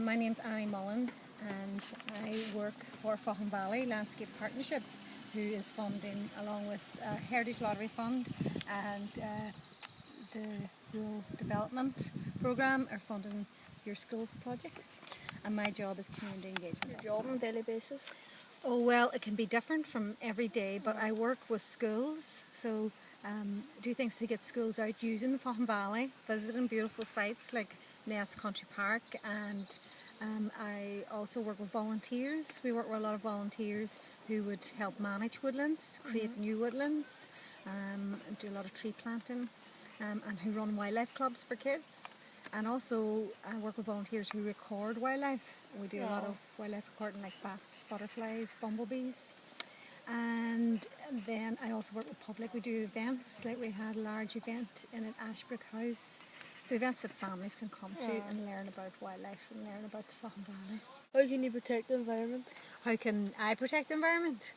My name's Mullan, and I work for Faughan Valley Landscape Partnership, who is funding, along with Heritage Lottery Fund and the Rural Development Programme, are funding your school project. And my job is community engagement. Your job on a daily basis? Oh well, it can be different from every day, but I work with schools, so do things to get schools out using the Faughan Valley, visiting beautiful sites like Ness Country Park, and I also work with volunteers. We work with a lot of volunteers who would help manage woodlands, create new woodlands, and do a lot of tree planting, and who run wildlife clubs for kids. And also I work with volunteers who record wildlife. We do a lot of wildlife recording, like bats, butterflies, bumblebees. And then I also work with public. We do events, like we had a large event in an Ashbrook house. So events that families can come to and learn about wildlife and learn about the Faughan Valley. How can you protect the environment? How can I protect the environment?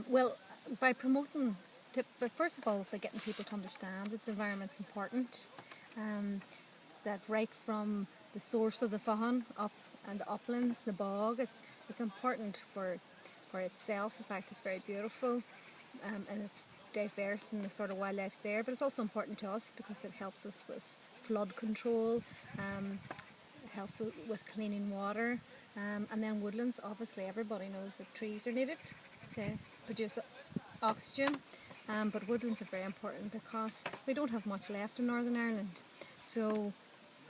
Well, by promoting, but first of all, by getting people to understand that the environment's important. That right from the source of the Faughan up and the uplands, the bog, it's important for itself. In fact, it's very beautiful, and it's diverse in the sort of wildlife there, but it's also important to us because it helps us with flood control, it helps with cleaning water, and then woodlands, obviously everybody knows that trees are needed to produce oxygen, but woodlands are very important because we don't have much left in Northern Ireland. So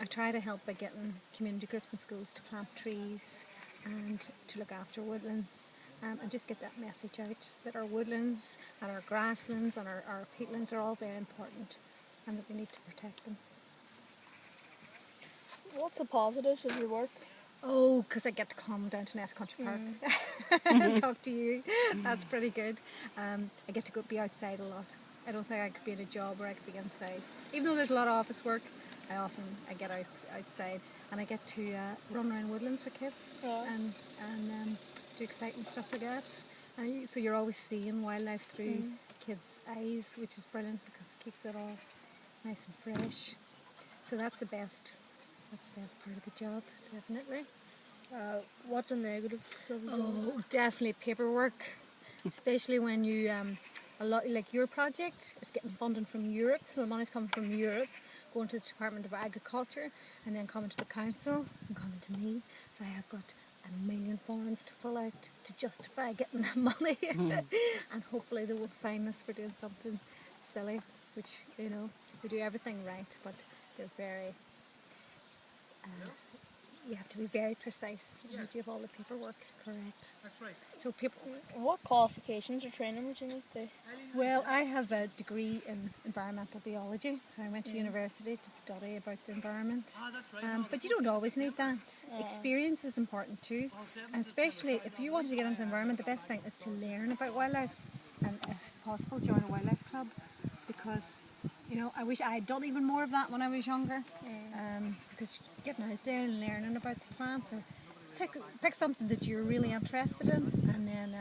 I try to help by getting community groups and schools to plant trees and to look after woodlands, and just get that message out that our woodlands and our grasslands and our peatlands are all very important and that we need to protect them. What's the positives of your work? Oh, because I get to come down to Ness Country Park and talk to you. That's pretty good. I get to be outside a lot. I don't think I could be in a job where I could be inside. Even though there's a lot of office work, I get outside, and I get to run around woodlands with kids and do exciting stuff like that. And so you're always seeing wildlife through kids' eyes, which is brilliant because it keeps it all nice and fresh. So that's the best part of the job, definitely. What's a negative of the job? Oh, definitely paperwork, especially when you a lot like your project. It's getting funding from Europe, so the money's coming from Europe, going to the Department of Agriculture, and then coming to the council and coming to me. So I have got a million forms to fill out to justify getting the money, and hopefully they won't fine us for doing something silly, which, you know, we do everything right, but they're very you have to be very precise. You have to have all the paperwork correct. That's right. So what qualifications or training would you need to? Well, I have a degree in environmental biology, so I went to university to study about the environment. But you don't always need that. Experience is important too, and especially if you want to get into the environment, the best thing is to learn about wildlife, and if possible, join a wildlife club, because, you know, I wish I had done even more of that when I was younger, because getting out there and learning about the plants, or pick something that you're really interested in, and then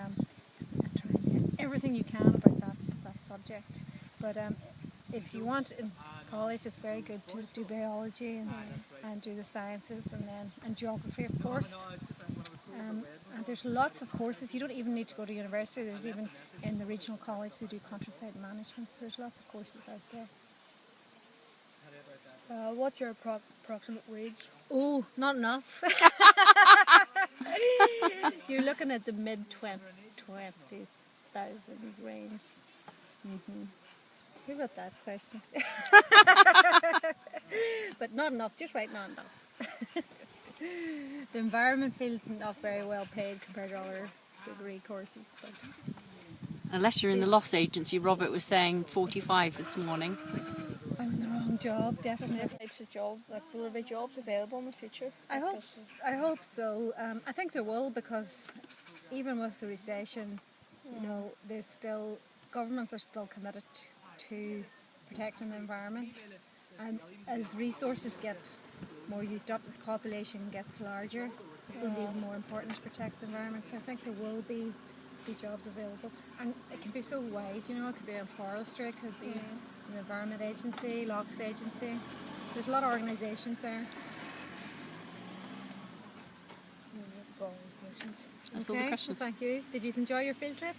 try and learn everything you can about that subject. But if you want, in college, it's very good to do biology and do the sciences, and geography, of course. And there's lots of courses. You don't even need to go to university. There's even in the regional college they do countryside management, so there's lots of courses out there. What's your approximate wage? Oh, not enough. You're looking at the mid 20,000 range. Who wrote that question? But not enough, just right, not enough. The environment field's not very well paid compared to other degree courses. But unless you're in the loss agency, Robert was saying 45 this morning. I'm in the wrong job, definitely. What types of jobs, like, will there be jobs available in the future? I hope so. I think there will, because even with the recession, you know, governments are still committed to protecting the environment, and as resources get more used up, as population gets larger, it's going to be even more important to protect the environment. So I think there will be jobs available, and it can be so wide. You know, it could be in forestry, it could be the Environment Agency, Lochs Agency. There's a lot of organisations there. That's all the Okay, questions. well, thank you. Did you enjoy your field trip?